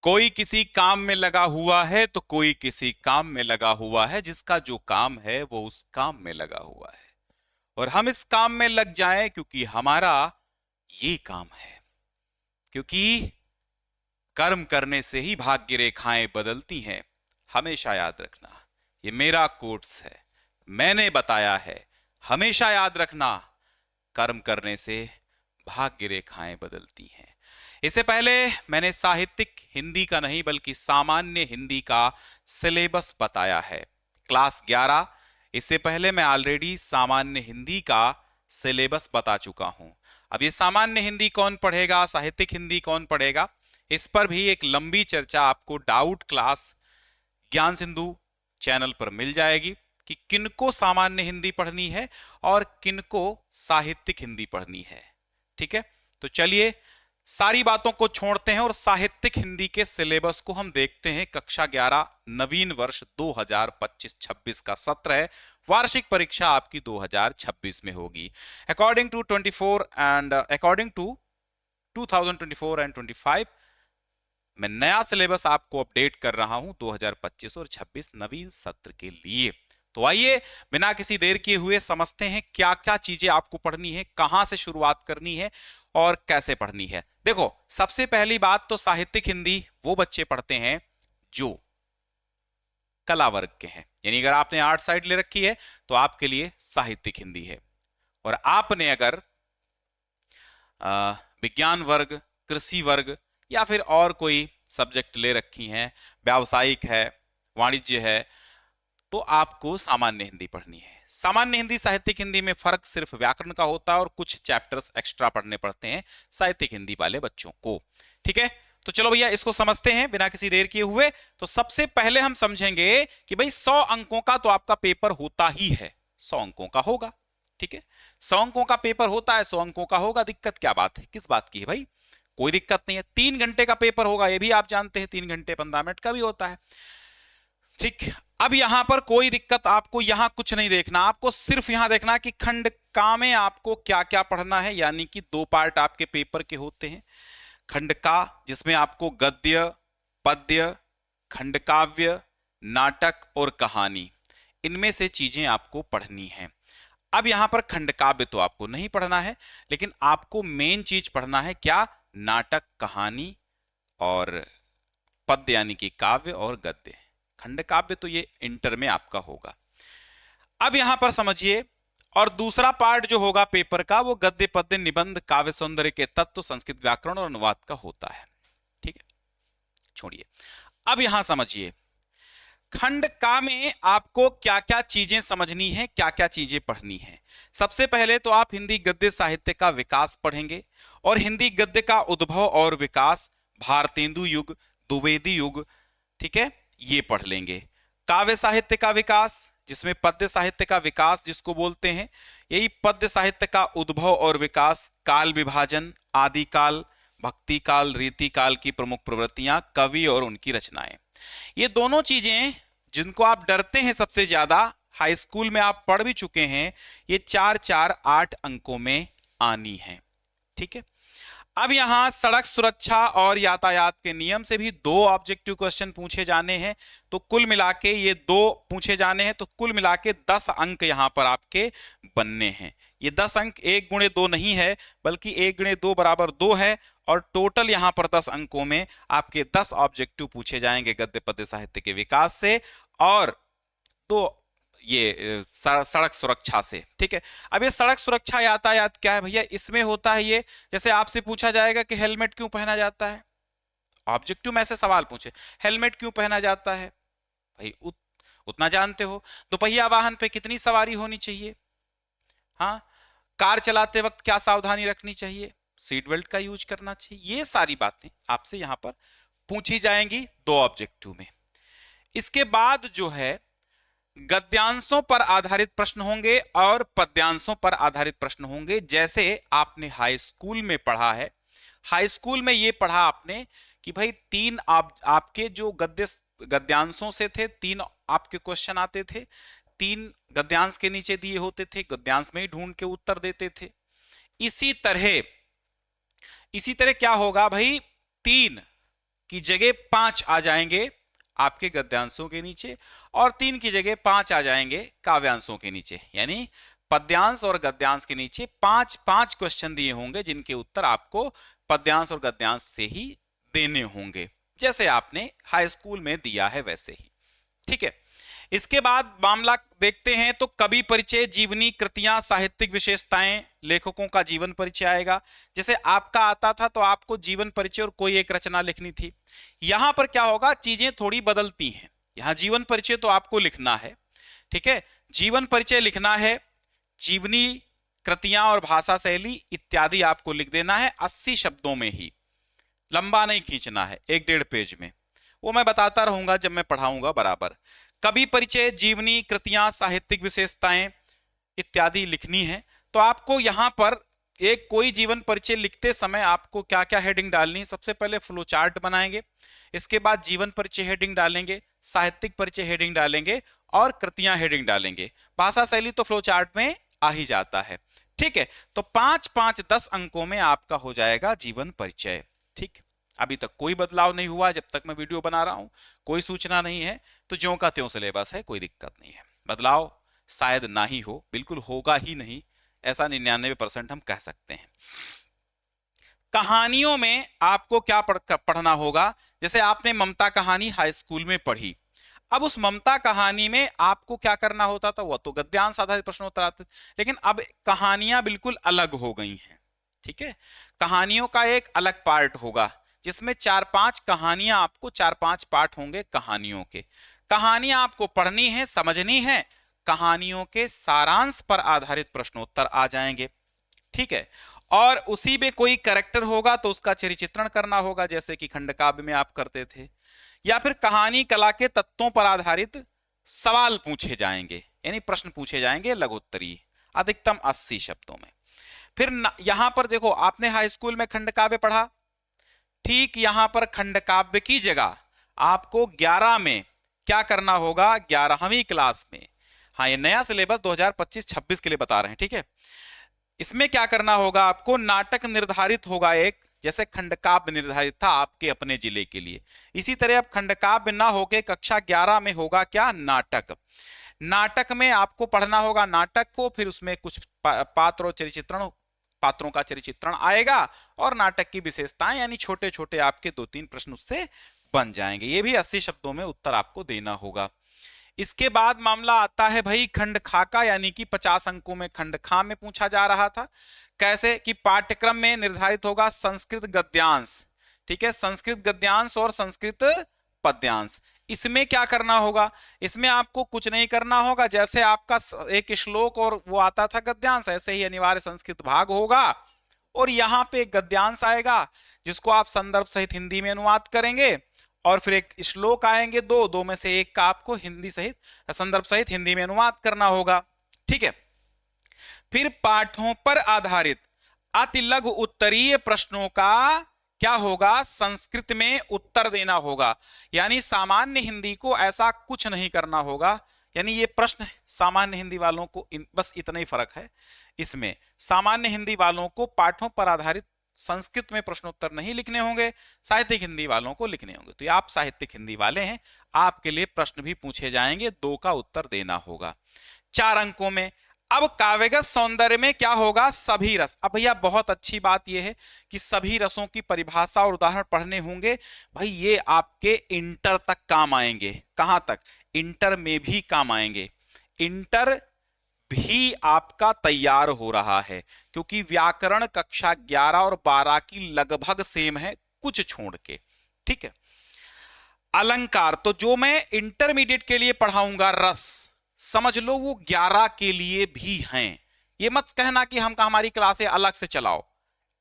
कोई किसी काम में लगा हुआ है तो कोई किसी काम में लगा हुआ है, जिसका जो काम है वो उस काम में लगा हुआ है। और हम इस काम में लग जाएं क्योंकि हमारा ये काम है। क्योंकि कर्म करने से ही भाग्य रेखाएं बदलती हैं, हमेशा याद रखना। ये मेरा कोट्स है, मैंने बताया है, हमेशा याद रखना। कर्म करने से भाग्य रेखाएं बदलती हैं। इससे पहले मैंने साहित्यिक हिंदी का नहीं बल्कि सामान्य हिंदी का सिलेबस बताया है, क्लास 11। इससे पहले मैं ऑलरेडी सामान्य हिंदी का सिलेबस बता चुका हूं। अब ये सामान्य हिंदी कौन पढ़ेगा, साहित्यिक हिंदी कौन पढ़ेगा, इस पर भी एक लंबी चर्चा आपको डाउट क्लास ज्ञान सिंधु चैनल पर मिल जाएगी कि किनको सामान्य हिंदी पढ़नी है और किनको साहित्यिक हिंदी पढ़नी है। ठीक है, तो चलिए सारी बातों को छोड़ते हैं और साहित्यिक हिंदी के सिलेबस को हम देखते हैं। कक्षा 11 नवीन वर्ष 2025-26 का सत्र है। वार्षिक परीक्षा आपकी 2026 में होगी। अकॉर्डिंग टू 2024 एंड 25 मैं नया सिलेबस आपको अपडेट कर रहा हूं 2025 और 26 नवीन सत्र के लिए। तो आइए बिना किसी देर किए हुए समझते हैं क्या क्या चीजें आपको पढ़नी है, कहां से शुरुआत करनी है और कैसे पढ़नी है। देखो, सबसे पहली बात तो साहित्यिक हिंदी वो बच्चे पढ़ते हैं जो कला वर्ग के हैं, यानी अगर आपने आर्ट साइड ले रखी है तो आपके लिए साहित्यिक हिंदी है। और आपने अगर विज्ञान वर्ग, कृषि वर्ग या फिर और कोई सब्जेक्ट ले रखी हैं, व्यावसायिक है, वाणिज्य है, तो आपको सामान्य हिंदी पढ़नी है। सामान्य हिंदी साहित्यिक हिंदी में फर्क सिर्फ व्याकरण का होता है और कुछ चैप्टर्स एक्स्ट्रा पढ़ने पड़ते हैं साहित्यिक हिंदी वाले बच्चों को। ठीक है, तो चलो भैया इसको समझते हैं बिना किसी देर किए हुए। तो सबसे पहले हम समझेंगे कि भाई 100 अंकों का तो आपका पेपर होता ही है, 100 अंकों का होगा। ठीक है, 100 अंकों का पेपर होता है, 100 अंकों का होगा। दिक्कत क्या बात है, किस बात की है भाई? कोई दिक्कत नहीं है। 3 घंटे का पेपर होगा, ये भी आप जानते हैं, 3 घंटे 15 मिनट का भी होता है। ठीक, अब यहां पर कोई दिक्कत, आपको यहां कुछ नहीं देखना, आपको सिर्फ यहां देखना कि खंड का में आपको क्या क्या पढ़ना है। यानी कि 2 पार्ट आपके पेपर के होते हैं। खंड का जिसमें आपको गद्य, पद्य, खंड काव्य, नाटक और कहानी, इनमें से चीजें आपको पढ़नी है। अब यहां पर खंड काव्य तो आपको नहीं पढ़ना है, लेकिन आपको मेन चीज पढ़ना है क्या? नाटक, कहानी और पद्य यानी कि काव्य और गद्य। खंड काव्य तो ये इंटर में आपका होगा। अब यहां पर समझिए, और दूसरा पार्ट जो होगा पेपर का वो गद्य, पद्य, निबंध, काव्य सौंदर्य के तत्व, संस्कृत व्याकरण और अनुवाद का होता है। ठीक है, छोड़िए। अब यहां समझिए, खंड का में आपको क्या क्या चीजें समझनी है, क्या क्या चीजें पढ़नी है। सबसे पहले तो आप हिंदी गद्य साहित्य का विकास पढ़ेंगे और हिंदी गद्य का उद्भव और विकास, भारतेंदु युग, द्विवेदी युग, ठीक है, ये पढ़ लेंगे। काव्य साहित्य का विकास, जिसमें पद्य साहित्य का विकास जिसको बोलते हैं, यही पद्य साहित्य का उद्भव और विकास, काल विभाजन, आदिकाल, भक्ति काल, रीति काल की प्रमुख प्रवृत्तियां, कवि और उनकी रचनाएं। ये दोनों चीजें जिनको आप डरते हैं सबसे ज्यादा, हाई स्कूल में आप पढ़ भी चुके हैं, ये 4-4-8 अंकों में आनी है। ठीक है, अब यहां सड़क सुरक्षा और यातायात के नियम से भी 2 ऑब्जेक्टिव क्वेश्चन पूछे जाने हैं। तो कुल मिला के ये 2 पूछे जाने हैं, तो कुल मिला के 10 अंक यहां पर आपके बनने हैं। ये 10 अंक 1 गुणे 2 नहीं है, बल्कि 1 गुणे 2 बराबर 2 है। और टोटल यहां पर 10 अंकों में आपके 10 ऑब्जेक्टिव पूछे जाएंगे गद्य पद्य साहित्य के विकास से और 2 ये सड़क सुरक्षा से। ठीक है, अब ये सड़क सुरक्षा यातायात क्या है भैया? इसमें होता है ये, जैसे आपसे पूछा जाएगा कि हेलमेट क्यों पहना जाता है, ऑब्जेक्टिव में ऐसे सवाल पूछे, हेलमेट क्यों पहना जाता है भाई? उतना जानते हो। दोपहिया वाहन पे कितनी सवारी होनी चाहिए? हाँ, कार चलाते वक्त क्या सावधानी रखनी चाहिए? सीट बेल्ट का यूज करना चाहिए। ये सारी बातें आपसे यहां पर पूछी जाएंगी 2 ऑब्जेक्टिव में। इसके बाद जो है गद्यांशों पर आधारित प्रश्न होंगे और पद्यांशों पर आधारित प्रश्न होंगे, जैसे आपने हाई स्कूल में पढ़ा है। हाई स्कूल में ये पढ़ा आपने कि भाई 3 आपके जो गद्यांशों से थे, 3 आपके क्वेश्चन आते थे, 3 गद्यांश के नीचे दिए होते थे, गद्यांश में ही ढूंढ के उत्तर देते थे। इसी तरह क्या होगा भाई, 3 की जगह 5 आ जाएंगे आपके गद्यांशों के नीचे और 3 की जगह 5 आ जाएंगे काव्यांशों के नीचे। यानी पद्यांश और गद्यांश के नीचे 5 क्वेश्चन दिए होंगे जिनके उत्तर आपको पद्यांश और गद्यांश से ही देने होंगे, जैसे आपने हाई स्कूल में दिया है वैसे ही। ठीक है, इसके बाद मामला देखते हैं तो कवि परिचय, जीवनी, कृतियां, साहित्यिक विशेषताएं, लेखकों का जीवन परिचय आएगा। जैसे आपका आता था तो आपको जीवन परिचय और कोई एक रचना लिखनी थी। यहां पर क्या होगा, चीजें थोड़ी बदलती हैं। यहां जीवन परिचय तो आपको लिखना है, ठीक है, जीवन परिचय लिखना है, जीवनी, कृतियां और भाषा शैली इत्यादि आपको लिख देना है 80 शब्दों में ही, लंबा नहीं खींचना है, 1-1.5 पेज में। वो मैं बताता रहूंगा जब मैं पढ़ाऊंगा बराबर। कवि परिचय, जीवनी, कृतियां, साहित्यिक विशेषताएं इत्यादि लिखनी है। तो आपको यहां पर एक कोई जीवन परिचय लिखते समय आपको क्या क्या हेडिंग डालनी है। सबसे पहले फ्लो चार्ट बनाएंगे, इसके बाद जीवन परिचय हेडिंग डालेंगे, साहित्यिक परिचय हेडिंग डालेंगे और कृतियां हेडिंग डालेंगे। भाषा शैली तो फ्लो चार्ट में आ ही जाता है। ठीक है, तो 5-5-10 अंकों में आपका हो जाएगा जीवन परिचय। ठीक, अभी तक कोई बदलाव नहीं हुआ जब तक मैं वीडियो बना रहा हूं, कोई सूचना नहीं है, तो ज्यों का त्यों सिलेबस है, कोई दिक्कत नहीं है। बदलाव शायद ना ही हो, बिल्कुल होगा ही नहीं, ऐसा 99% हम कह सकते हैं। कहानियों में आपको क्या पढ़ना होगा। जैसे आपने ममता कहानी हाई स्कूल में पढ़ी, अब उस ममता कहानी में आपको क्या करना होता था, वह तो गद्यांश आधारित प्रश्नोत्तर आते, लेकिन अब कहानियां बिल्कुल अलग हो गई हैं। ठीक है, कहानियों का एक अलग पार्ट होगा जिसमें 4-5 कहानियां, आपको 4-5 पार्ट होंगे कहानियों के। कहानियां आपको पढ़नी है, समझनी है, कहानियों के सारांश पर आधारित प्रश्नोत्तर आ जाएंगे। ठीक है, और उसी में कोई कैरेक्टर होगा तो उसका चरित्र चित्रण करना होगा, जैसे कि खंडकाव्य में आप करते थे, या फिर कहानी कला के तत्वों पर आधारित सवाल पूछे जाएंगे, यानी प्रश्न पूछे जाएंगे लघुत्तरीय, अधिकतम 80 शब्दों में। फिर यहां पर देखो, आपने हाई स्कूल में खंडकाव्य पढ़ा, ठीक यहां पर खंडकाव्य की जगह आपको 11 में क्या करना होगा, 11वीं क्लास में, हाँ ये नया सिलेबस 2025-26 के लिए बता रहे हैं, ठीक है, इसमें क्या करना होगा, आपको नाटक निर्धारित होगा एक, जैसे खंडकाव्य निर्धारित था आपके अपने जिले के लिए, इसी तरह अब खंडकाव्य ना होके कक्षा 11 में होगा क्या, नाटक। नाटक में आपको पढ़ना होगा नाटक को, फिर उसमें कुछ पात्र और चरित्र, पात्रों का चरित्र चित्रण आएगा और नाटक की विशेषताएं, यानी छोटे छोटे आपके 2-3 प्रश्न उससे बन जाएंगे। ये भी 80 शब्दों में उत्तर आपको देना होगा। इसके बाद मामला आता है भाई खंड खा का, यानी कि 50 अंकों में खंड खा में पूछा जा रहा था। कैसे कि पाठ्यक्रम में निर्धारित होगा संस्कृत गद्यांश, ठीक है, संस्कृत गद्यांश और संस्कृत पद्यांश। इसमें क्या करना होगा, इसमें आपको कुछ नहीं करना होगा, जैसे आपका एक श्लोक और वो आता था गद्यांश, ऐसे ही अनिवार्य संस्कृत भाग होगा और यहाँ पे एक गद्यांश आएगा जिसको आप संदर्भ सहित हिंदी में अनुवाद करेंगे, और फिर एक श्लोक आएंगे, दो में से एक का आपको हिंदी सहित, संदर्भ सहित हिंदी में अनुवाद करना होगा। ठीक है, फिर पाठों पर आधारित अति लघु उत्तरीय प्रश्नों का क्या होगा, संस्कृत में उत्तर देना होगा। यानी सामान्य हिंदी को ऐसा कुछ नहीं करना होगा, यानी ये प्रश्न सामान्य हिंदी वालों को बस इतना ही फर्क है इसमें, सामान्य हिंदी वालों को पाठों पर आधारित संस्कृत में प्रश्नोत्तर नहीं लिखने होंगे, साहित्यिक हिंदी वालों को लिखने होंगे। तो आप साहित्यिक हिंदी वाले हैं, आपके लिए प्रश्न भी पूछे जाएंगे, 2 का उत्तर देना होगा 4 अंकों में। अब काव्यगत सौंदर्य में क्या होगा, सभी रस। अब भैया बहुत अच्छी बात यह है कि सभी रसों की परिभाषा और उदाहरण पढ़ने होंगे। भाई ये आपके इंटर तक काम आएंगे, कहां तक, इंटर में भी काम आएंगे। इंटर भी आपका तैयार हो रहा है, क्योंकि व्याकरण कक्षा 11 और 12 की लगभग सेम है, कुछ छोड़ के। ठीक है, अलंकार तो जो मैं इंटरमीडिएट के लिए पढ़ाऊंगा रस, समझ लो वो 11 के लिए भी हैं। ये मत कहना कि हमारी क्लासें अलग से चलाओ,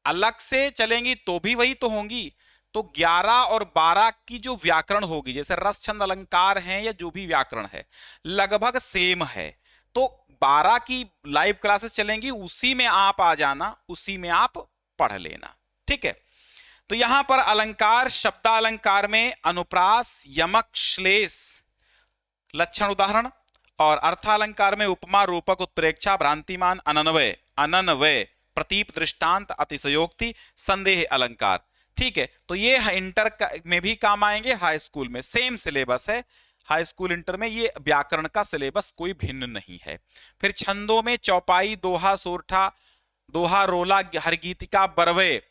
अलग से चलेंगी तो भी वही तो होंगी। तो 11 और 12 की जो व्याकरण होगी, जैसे रस छंद अलंकार हैं या जो भी व्याकरण है, लगभग सेम है। तो 12 की लाइव क्लासेस चलेंगी, उसी में आप आ जाना, उसी में आप पढ़ लेना। ठीक है, तो यहां पर अलंकार, शब्दालंकार में अनुप्रास, यमक, श्लेष, लक्षण उदाहरण, और अर्थालंकार में उपमा, रूपक, उत्प्रेक्षा, भ्रांतिमान, अनन्वय, प्रतीप, दृष्टांत, अतिशयोक्ति, संदेह अलंकार। ठीक है, तो ये इंटर में भी काम आएंगे, हाई स्कूल में सेम सिलेबस है, हाई स्कूल इंटर में ये व्याकरण का सिलेबस कोई भिन्न नहीं है। फिर छंदों में चौपाई, दोहा, सोरठा, दोहा, रोला, हरगीतिका, बरवे,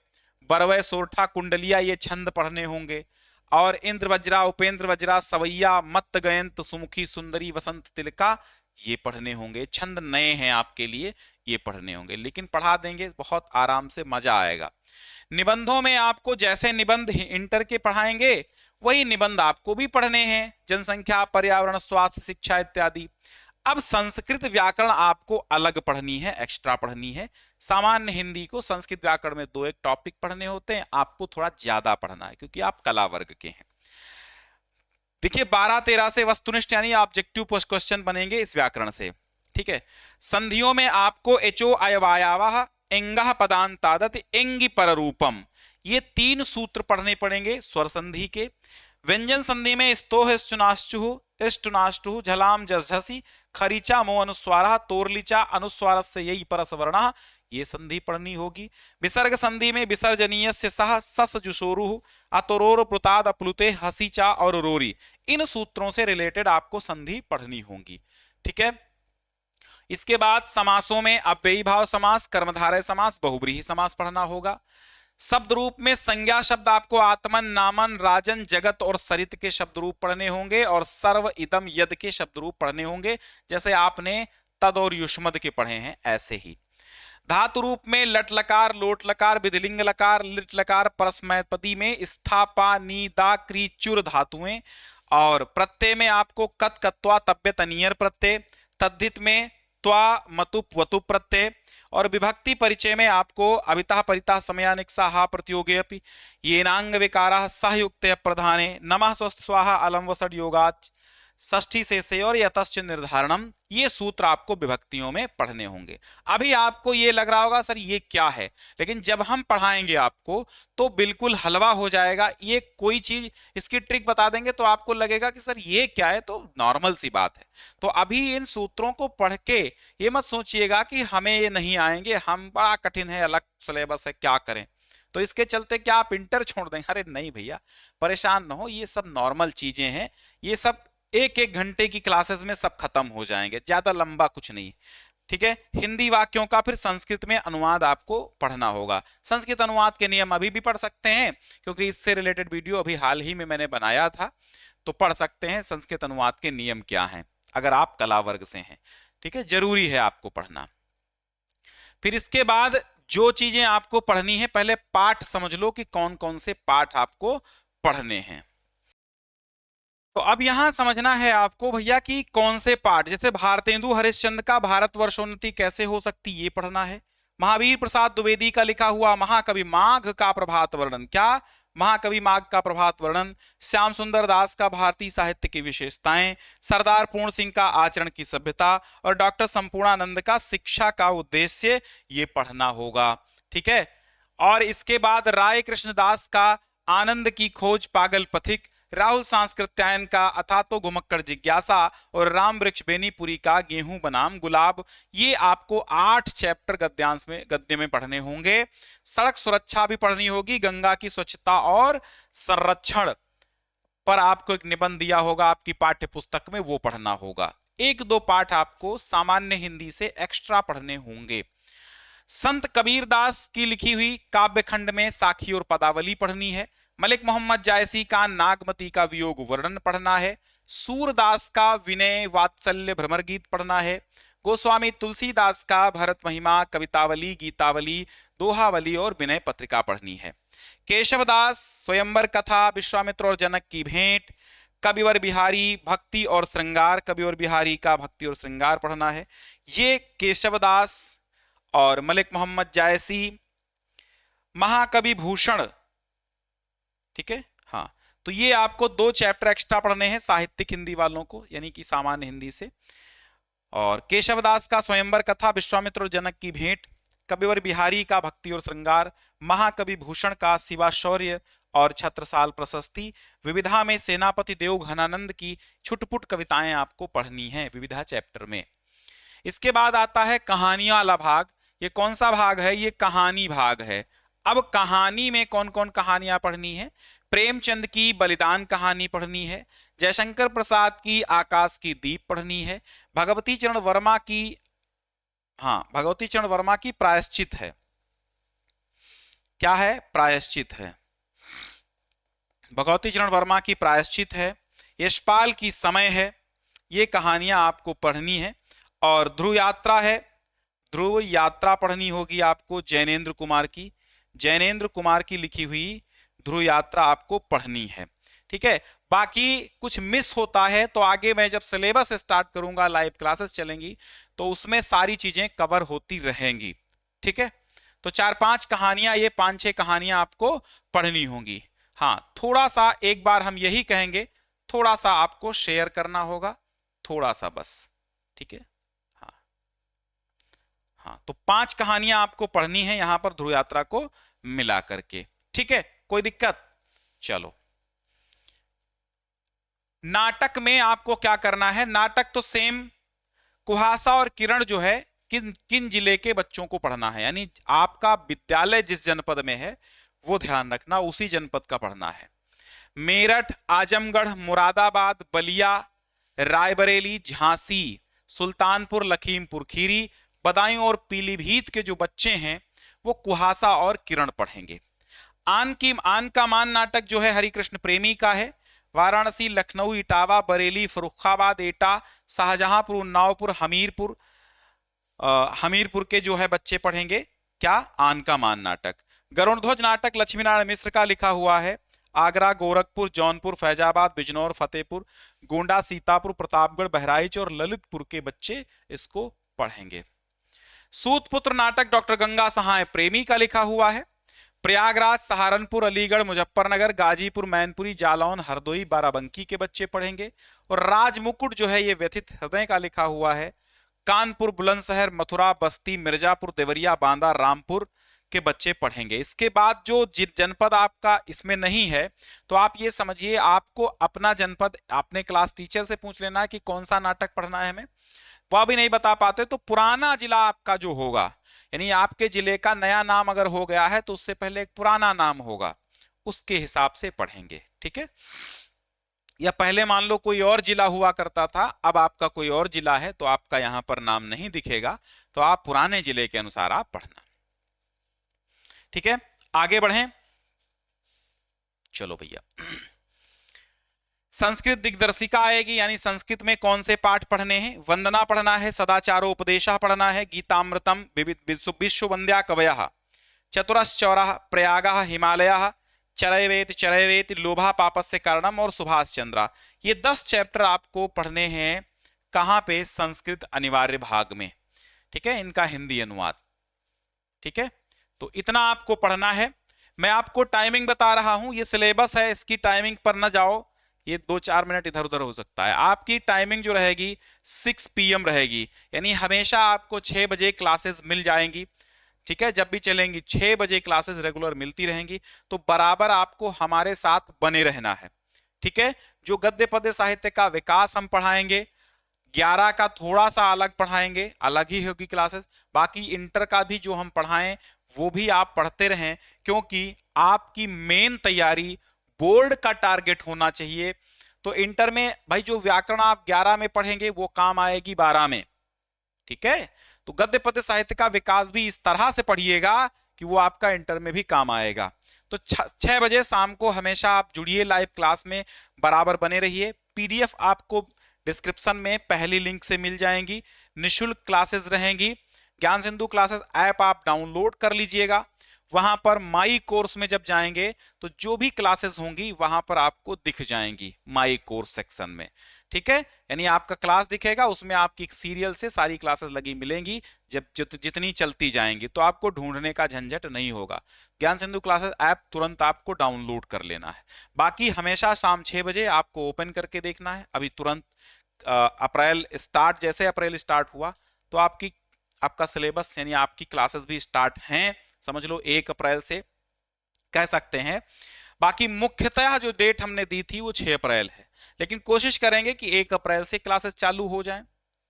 बरवे, सोरठा, कुंडलिया, ये छंद पढ़ने होंगे। और इंद्र वज्रा, उपेंद्र वज्रा, सवैया, मत्त गयंत, सुमुखी, सुंदरी, वसंत तिलका, ये पढ़ने होंगे। छंद नए हैं आपके लिए, ये पढ़ने होंगे, लेकिन पढ़ा देंगे बहुत आराम से, मजा आएगा। निबंधों में आपको जैसे निबंध इंटर के पढ़ाएंगे वही निबंध आपको भी पढ़ने हैं, जनसंख्या, पर्यावरण, स्वास्थ्य, शिक्षा इत्यादि। अब संस्कृत व्याकरण आपको अलग पढ़नी है, एक्स्ट्रा पढ़नी है। सामान्य हिंदी को संस्कृत व्याकरण में 2-1 टॉपिक पढ़ने होते हैं, आपको थोड़ा ज्यादा पढ़ना है क्योंकि आप कला वर्ग के हैं। देखिए 12-13 से वस्तुनिष्ठ यानी ऑब्जेक्टिव क्वेश्चन बनेंगे इस व्याकरण से, ठीक है। संधियों में आपको एचो अयवायावः एंगः पदांतादत एंगि पररूपम, ये 3 सूत्र पढ़ने पड़ेंगे स्वर संधि के। व्यंजन संधि में स्तोह स्टुनाश्चुः स्टुनाष्टुः झलाम जझसी खरीचा मो अनुस्वारः तोरलिचा अनुस्वारस्य यही परस वर्णः, ये संधि पढ़नी होगी। विसर्ग संधि में विसर्जनीय से सह सस जुशोरुः अतोरोर प्लुताद अप्लुते हसीचा और रोरी, इन सूत्रों से रिलेटेड आपको संधि पढ़नी होगी, ठीक है। इसके बाद समासों में अव्ययी भाव समास, कर्मधारय समास, बहुब्रीहि समास पढ़ना होगा। शब्द रूप में संज्ञा शब्द आपको आत्मन, नामन, राजन, जगत और सरित के शब्द रूप पढ़ने होंगे, और सर्व, इदम, यद के शब्द रूप पढ़ने होंगे, जैसे आपने तद और युष्मद के पढ़े हैं ऐसे ही। धातु रूप में लट लकार, लोट लकार, विधिलिंग लकार, लिट लकार, परस्मैपदी में स्था, पा, नी, दा, क्री, चुर धातुएं। और प्रत्यय में आपको कत, कत्वा, तब्य, तनियर प्रत्यय। तद्धित में त्वा, मतुप, वतुप प्रत्यय। और विभक्ति परिचय में आपको अभितः, परितः, समयानिक्सा, हा प्रतियोगे अपि, येनांग विकाराः सहयुक्तः प्रधाने, नमः स्वस्ति स्वाहा अलम वसड योगाच, षष्ठी से और यतश्च निर्धारणम, ये सूत्र आपको विभक्तियों में पढ़ने होंगे। अभी आपको ये लग रहा होगा सर ये क्या है, लेकिन जब हम पढ़ाएंगे आपको तो बिल्कुल हलवा हो जाएगा। ये कोई चीज इसकी ट्रिक बता देंगे तो आपको लगेगा कि सर ये क्या है, तो नॉर्मल सी बात है। तो अभी इन सूत्रों को पढ़ के ये मत सोचिएगा कि हमें ये नहीं आएंगे, हम बड़ा कठिन है, अलग सिलेबस है, क्या करें, तो इसके चलते क्या आप इंटर छोड़ दें? अरे नहीं भैया, परेशान ना हो, ये सब नॉर्मल चीजें हैं, ये सब 1-1 घंटे की क्लासेस में सब खत्म हो जाएंगे, ज्यादा लंबा कुछ नहीं, ठीक है। हिंदी वाक्यों का फिर संस्कृत में अनुवाद आपको पढ़ना होगा। संस्कृत अनुवाद के नियम अभी भी पढ़ सकते हैं क्योंकि इससे रिलेटेड वीडियो अभी हाल ही में मैंने बनाया था, तो पढ़ सकते हैं संस्कृत अनुवाद के नियम क्या हैं अगर आप कला वर्ग से हैं, ठीक है, जरूरी है आपको पढ़ना। फिर इसके बाद जो चीजें आपको पढ़नी है, पहले पाठ समझ लो कि कौन कौन से पाठ आपको पढ़ने हैं। तो अब यहां समझना है आपको भैया कि कौन से पाठ, जैसे भारतेंदु हरिश्चंद्र का भारतवर्षोन्नति कैसे हो सकती, ये पढ़ना है। महावीर प्रसाद द्विवेदी का लिखा हुआ महाकवि माघ का प्रभात वर्णन, क्या महाकवि माघ का प्रभात वर्णन। श्याम सुंदर दास का भारतीय साहित्य की विशेषताएं, सरदार पूर्ण सिंह का आचरण की सभ्यता, और डॉक्टर संपूर्णानंद का शिक्षा का उद्देश्य, ये पढ़ना होगा, ठीक है। और इसके बाद राय कृष्णदास का आनंद की खोज पागल पथिक, राहुल सांस्कृत्यायन का अथातो घुमक्कड़ जिज्ञासा, और राम वृक्ष बेनीपुरी का गेहूं बनाम गुलाब, ये आपको 8 चैप्टर गद्यांश में गद्य में पढ़ने होंगे। सड़क सुरक्षा भी पढ़नी होगी, गंगा की स्वच्छता और संरक्षण पर आपको एक निबंध दिया होगा आपकी पाठ्य पुस्तक में, वो पढ़ना होगा। 1-2 पाठ आपको सामान्य हिंदी से एक्स्ट्रा पढ़ने होंगे। संत कबीरदास की लिखी हुई काव्य खंड में साखी और पदावली पढ़नी है। मलिक मोहम्मद जायसी का नागमती का वियोग वर्णन पढ़ना है। सूरदास का विनय वात्सल्य भ्रमर गीत पढ़ना है। गोस्वामी तुलसीदास का भरत महिमा, कवितावली, गीतावली, दोहावली और विनय पत्रिका पढ़नी है। केशवदास स्वयंवर कथा, विश्वामित्र और जनक की भेंट, कविवर बिहारी भक्ति और श्रृंगार, कविवर बिहारी का भक्ति और श्रृंगार पढ़ना है। ये केशवदास और मलिक मोहम्मद जायसी, महाकवि भूषण, ठीक है, हाँ, तो ये आपको 2 चैप्टर एक्स्ट्रा पढ़ने हैं साहित्यिक हिंदी वालों को, यानी कि सामान्य हिंदी से। और केशवदास का स्वयंवर कथा, विश्वामित्र और जनक की भेंट, कविवर बिहारी का भक्ति और श्रृंगार, महाकवि भूषण का शिवा शौर्य और छत्रसाल प्रशस्ति, विविधा में सेनापति देव घनानंद की छुटपुट कविताएं आपको पढ़नी है विविधा चैप्टर में। इसके बाद आता है कहानियां वाला भाग। ये कौन सा भाग है? ये कहानी भाग है। अब कहानी में कौन कौन कहानियां पढ़नी है? प्रेमचंद की बलिदान कहानी पढ़नी है, जयशंकर प्रसाद की आकाश की दीप पढ़नी है, भगवती चरण वर्मा की, हाँ भगवती चरण वर्मा की प्रायश्चित है। क्या है? प्रायश्चित है। भगवती चरण वर्मा की प्रायश्चित है, यशपाल की समय है। ये कहानियां आपको पढ़नी है। और ध्रुव यात्रा है, ध्रुव यात्रा पढ़नी होगी आपको जैनेन्द्र कुमार की, जैनेन्द्र कुमार की लिखी हुई ध्रुव यात्रा आपको पढ़नी है। ठीक है, बाकी कुछ मिस होता है तो आगे मैं जब सिलेबस स्टार्ट करूंगा, लाइव क्लासेस चलेंगी, तो उसमें सारी चीजें कवर होती रहेंगी। ठीक है, तो 4-5 कहानियां, ये 5-6 कहानियां आपको पढ़नी होंगी। हाँ, थोड़ा सा एक बार हम यही कहेंगे, थोड़ा सा आपको शेयर करना होगा, थोड़ा सा बस। ठीक है, हाँ हाँ, तो 5 कहानियां आपको पढ़नी है यहां पर ध्रुव यात्रा को मिला करके। ठीक है, कोई दिक्कत? चलो, नाटक में आपको क्या करना है? नाटक तो सेम, कुहासा और किरण जो है किन किन जिले के बच्चों को पढ़ना है, यानी आपका विद्यालय जिस जनपद में है वो ध्यान रखना, उसी जनपद का पढ़ना है। मेरठ, आजमगढ़, मुरादाबाद, बलिया, रायबरेली, झांसी, सुल्तानपुर, लखीमपुर खीरी, बदायूं और पीलीभीत के जो बच्चे हैं वो कुहासा और किरण पढ़ेंगे। आन का मान नाटक जो है हरिकृष्ण प्रेमी का है। वाराणसी, लखनऊ, इटावा, बरेली, फरुखाबाद, एटा, शाहजहांपुर, उन्नावपुर, हमीरपुर, हमीरपुर के जो है बच्चे पढ़ेंगे क्या? आन का मान नाटक। गरुड़ध्वज नाटक लक्ष्मीनारायण मिश्र का लिखा हुआ है। आगरा, गोरखपुर, जौनपुर, फैजाबाद, बिजनौर, फतेहपुर, गोंडा, सीतापुर, प्रतापगढ़, बहराइच और ललितपुर के बच्चे इसको पढ़ेंगे। सूतपुत्र नाटक डॉक्टर गंगा सहाय प्रेमी का लिखा हुआ है। प्रयागराज, सहारनपुर, अलीगढ़, मुजफ्फरनगर, गाजीपुर, मैनपुरी, जालौन, हरदोई, बाराबंकी के बच्चे पढ़ेंगे। और राजमुकुट जो है ये व्यथित हृदय का लिखा हुआ है। कानपुर, बुलंदशहर, मथुरा, बस्ती, मिर्जापुर, देवरिया, बांदा, रामपुर के बच्चे पढ़ेंगे। इसके बाद जो जनपद आपका इसमें नहीं है तो आप ये समझिए, आपको अपना जनपद अपने क्लास टीचर से पूछ लेना कि कौन सा नाटक पढ़ना है हमें, वह भी नहीं बता पाते तो पुराना जिला आपका जो होगा, यानी आपके जिले का नया नाम अगर हो गया है तो उससे पहले एक पुराना नाम होगा, उसके हिसाब से पढ़ेंगे। ठीक है, या पहले मान लो कोई और जिला हुआ करता था, अब आपका कोई और जिला है तो आपका यहां पर नाम नहीं दिखेगा, तो आप पुराने जिले के अनुसार आप पढ़ना। ठीक है, आगे बढ़ें। चलो भैया, संस्कृत दिग्दर्शिका आएगी, यानी संस्कृत में कौन से पाठ पढ़ने हैं? वंदना पढ़ना है, सदाचारोपदेशः पढ़ना है, गीतामृतम, विश्व वंद्या कवयः, चतुरश्चौरः, प्रयागः, हिमालयः, चरैवेत, लोभा पापस्य कारणम और सुभाष चंद्रा। ये 10 चैप्टर आपको पढ़ने हैं। कहां पे? संस्कृत अनिवार्य भाग में। ठीक है, इनका हिंदी अनुवाद। ठीक है, तो इतना आपको पढ़ना है। मैं आपको टाइमिंग बता रहा हूं, ये सिलेबस है, इसकी टाइमिंग पर न जाओ, ये 2-4 मिनट इधर उधर हो सकता है। आपकी टाइमिंग जो रहेगी 6 PM रहेगी, यानी हमेशा आपको 6 बजे क्लासेस मिल जाएंगी। ठीक है, जब भी चलेंगी 6 बजे क्लासेस रेगुलर मिलती रहेंगी, तो बराबर आपको हमारे साथ बने रहना है। ठीक है, जो गद्य पद्य साहित्य का विकास हम पढ़ाएंगे, 11 का थोड़ा सा अलग पढ़ाएंगे, अलग ही होगी क्लासेस। बाकी इंटर का भी जो हम पढ़ाएं वो भी आप पढ़ते रहें, क्योंकि आपकी मेन तैयारी बोर्ड का टारगेट होना चाहिए। तो इंटर में भाई जो व्याकरण आप 11 में पढ़ेंगे वो काम आएगी 12 में। ठीक है, तो गद्य पद्य साहित्य का विकास भी इस तरह से पढ़िएगा कि वो आपका इंटर में भी काम आएगा। तो 6 बजे शाम को हमेशा आप जुड़िए लाइव क्लास में, बराबर बने रहिए। PDF आपको डिस्क्रिप्शन में पहली लिंक से मिल जाएंगी। निःशुल्क क्लासेस रहेंगी। ज्ञान सिंधु क्लासेस ऐप आप डाउनलोड कर लीजिएगा। वहां पर माई कोर्स में जब जाएंगे तो जो भी क्लासेस होंगी वहां पर आपको दिख जाएंगी माई कोर्स सेक्शन में। ठीक है, यानी आपका क्लास दिखेगा, उसमें आपकी सीरियल से सारी क्लासेस लगी मिलेंगी, जब जितनी चलती जाएंगी, तो आपको ढूंढने का झंझट नहीं होगा। ज्ञान सिंधु क्लासेस ऐप तुरंत आपको डाउनलोड कर लेना है। बाकी हमेशा शाम 6 बजे आपको ओपन करके देखना है। अभी तुरंत अप्रैल स्टार्ट हुआ तो आपका सिलेबस यानी आपकी क्लासेस भी स्टार्ट हैं, समझ लो 1 अप्रैल से कह सकते हैं। बाकी मुख्यतः जो डेट हमने दी थी वो 6 अप्रैल है, लेकिन कोशिश करेंगे कि 1 अप्रैल से क्लासेस चालू हो जाएं।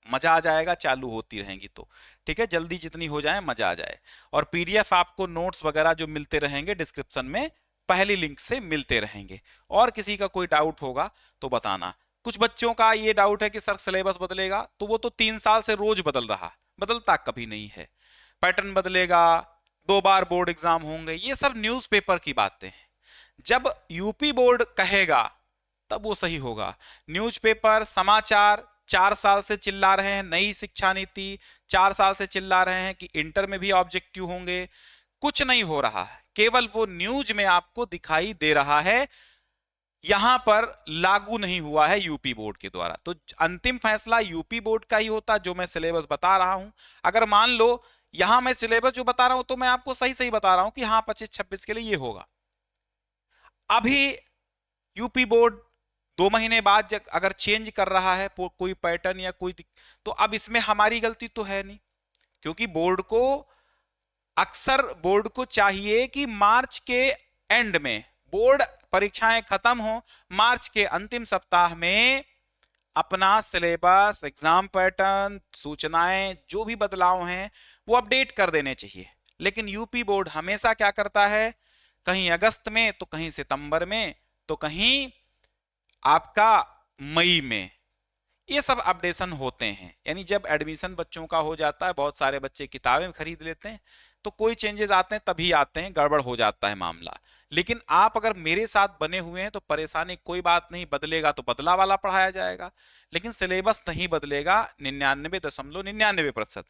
मजा आ जाएगा चालू होती रहेंगी तो। ठीक है, जल्दी जितनी हो जाए मजा आ जाए। और पीडीएफ आपको नोट्स वगैरह जो मिलते रहेंगे डिस्क्रिप्शन में पहली लिंक से मिलते रहेंगे। और किसी का कोई डाउट होगा तो बताना। कुछ बच्चों का ये डाउट है कि सर सिलेबस बदलेगा, तो वो तो 3 साल से रोज बदल रहा, बदलता कभी नहीं है। पैटर्न बदलेगा, 2 बार बोर्ड एग्जाम होंगे, ये सब न्यूज़पेपर की बातें हैं। जब यूपी बोर्ड कहेगा तब वो सही होगा। न्यूज़पेपर समाचार 4 साल से चिल्ला रहे हैं नई शिक्षा नीति, 4 साल से चिल्ला रहे हैं कि इंटर में भी ऑब्जेक्टिव होंगे, कुछ नहीं हो रहा है। केवल वो न्यूज में आपको दिखाई दे रहा है, यहां पर लागू नहीं हुआ है यूपी बोर्ड के द्वारा। तो अंतिम फैसला यूपी बोर्ड का ही होता, जो मैं सिलेबस बता रहा हूं। अगर मान लो यहां मैं सिलेबस जो बता रहा हूं तो मैं आपको सही सही बता रहा हूं कि हाँ 25-26 के लिए ये होगा। अभी यूपी बोर्ड 2 महीने बाद अगर चेंज कर रहा है कोई पैटर्न या कोई, तो अब इसमें हमारी गलती तो है नहीं, क्योंकि अक्सर बोर्ड को चाहिए कि मार्च के एंड में बोर्ड परीक्षाएं खत्म हो, मार्च के अंतिम सप्ताह में अपना सिलेबस, एग्जाम पैटर्न, सूचनाएं जो भी बदलाव हैं वो अपडेट कर देने चाहिए। लेकिन यूपी बोर्ड हमेशा क्या करता है, कहीं अगस्त में तो कहीं सितंबर में तो कहीं आपका मई में, ये सब अपडेशन होते हैं। यानी जब एडमिशन बच्चों का हो जाता है, बहुत सारे बच्चे किताबें खरीद लेते हैं, तो कोई चेंजेस आते हैं तभी आते हैं, गड़बड़ हो जाता है मामला। लेकिन आप अगर मेरे साथ बने हुए हैं तो परेशानी कोई बात नहीं, बदलेगा तो बदला वाला पढ़ाया जाएगा, लेकिन सिलेबस नहीं बदलेगा 99.99%।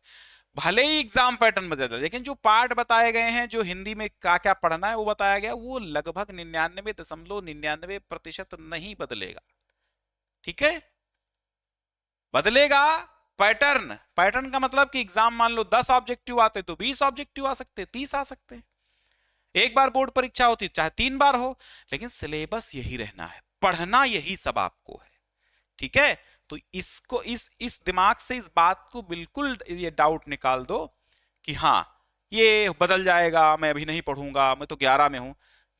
भले ही एग्जाम पैटर्न बदल, लेकिन जो पार्ट बताए गए हैं, जो हिंदी में क्या क्या पढ़ना है वो बताया गया, वो लगभग 99.99% नहीं बदलेगा। ठीक है, बदलेगा पैटर्न। पैटर्न का मतलब कि एग्जाम मान लो 10 ऑब्जेक्टिव आते तो 20 ऑब्जेक्टिव आ सकते, 30 आ सकते। एक बार बोर्ड परीक्षा होती चाहे 3 बार हो, लेकिन सिलेबस यही रहना है, पढ़ना यही सब आपको है। ठीक है, तो इसको इस दिमाग से इस बात को बिल्कुल ये डाउट निकाल दो कि हाँ ये बदल जाएगा, मैं अभी नहीं पढ़ूंगा, मैं तो 11 में हूं।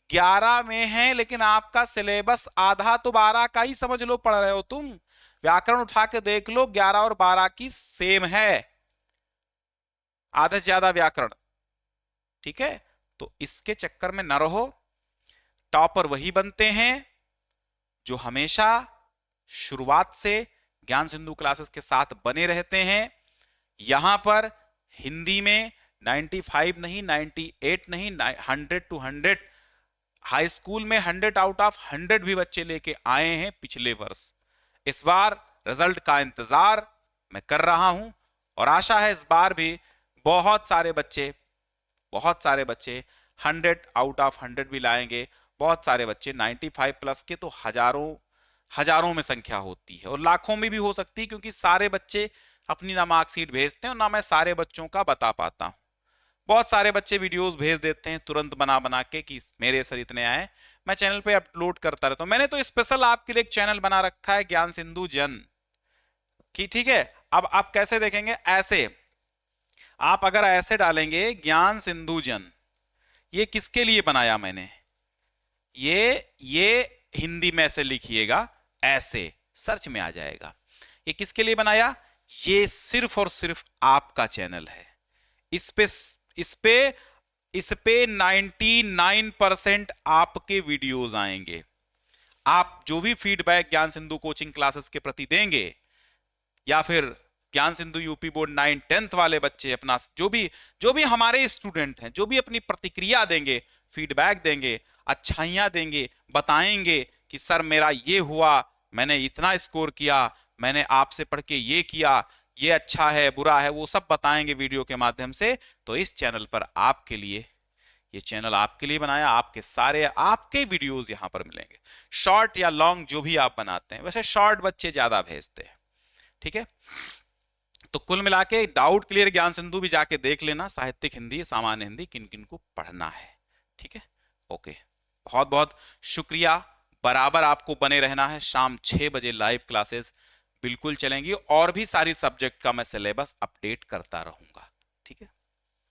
11 में है लेकिन आपका सिलेबस आधा तो 12 का ही समझ लो पढ़ रहे हो तुम। व्याकरण उठा के देख लो, 11 और 12 की सेम है, आधा से ज्यादा व्याकरण। ठीक है, तो इसके चक्कर में न रहो। टॉपर वही बनते हैं जो हमेशा शुरुआत से ज्ञान सिंधु क्लासेस के साथ बने रहते हैं। यहां पर हिंदी में 95 नहीं, 98 नहीं, 100 to 100, हाई स्कूल में 100 आउट ऑफ 100 भी बच्चे लेके आए हैं पिछले वर्ष। इस बार रिजल्ट का इंतजार मैं कर रहा हूं और आशा है इस बार भी बहुत सारे बच्चे 100 आउट ऑफ 100 भी लाएंगे। बहुत सारे बच्चे 95 प्लस के तो हजारों में संख्या होती है और लाखों में भी हो सकती है, क्योंकि सारे बच्चे अपनी ना मार्कशीट भेजते हैं और ना मैं सारे बच्चों का बता पाता हूं। बहुत सारे बच्चे वीडियोस भेज देते हैं तुरंत बना के कि मेरे सर इतने आए, मैं चैनल पे अपलोड करता रहता हूं। मैंने तो स्पेशल आपके लिए एक चैनल बना रखा है, ज्ञान सिंधु जन की। ठीक है, अब आप कैसे देखेंगे, ऐसे आप अगर ऐसे डालेंगे ज्ञान सिंधु जन, ये किसके लिए बनाया मैंने, ये हिंदी में ऐसे लिखिएगा, ऐसे सर्च में आ जाएगा। ये किसके लिए बनाया, ये सिर्फ और सिर्फ आपका चैनल है। इस पे 99% आपके वीडियोस आएंगे। आप जो भी फीडबैक ज्ञान सिंधु कोचिंग क्लासेस के प्रति देंगे, या फिर ज्ञान सिंधु यूपी बोर्ड 9-10th वाले बच्चे अपना जो भी हमारे स्टूडेंट हैं, जो भी अपनी प्रतिक्रिया देंगे, फीडबैक देंगे, अच्छाइयां देंगे, बताएंगे कि सर मेरा ये हुआ, मैंने इतना स्कोर किया, मैंने आपसे पढ़ के ये किया, ये अच्छा है बुरा है, वो सब बताएंगे वीडियो के माध्यम से। तो इस चैनल पर आपके लिए, ये चैनल आपके लिए बनाया, आपके सारे आपके वीडियोस यहां पर मिलेंगे, शॉर्ट या लॉन्ग जो भी आप बनाते हैं। वैसे शॉर्ट बच्चे ज्यादा भेजते हैं। ठीक है, तो कुल मिला के डाउट क्लियर ज्ञान सिंधु भी जाके देख लेना, साहित्यिक हिंदी, सामान्य हिंदी, किन किन को पढ़ना है। ठीक है, ओके, बहुत बहुत शुक्रिया। बराबर आपको बने रहना है, शाम 6 बजे लाइव क्लासेस बिल्कुल चलेंगी और भी सारी सब्जेक्ट का मैं सिलेबस अपडेट करता रहूंगा।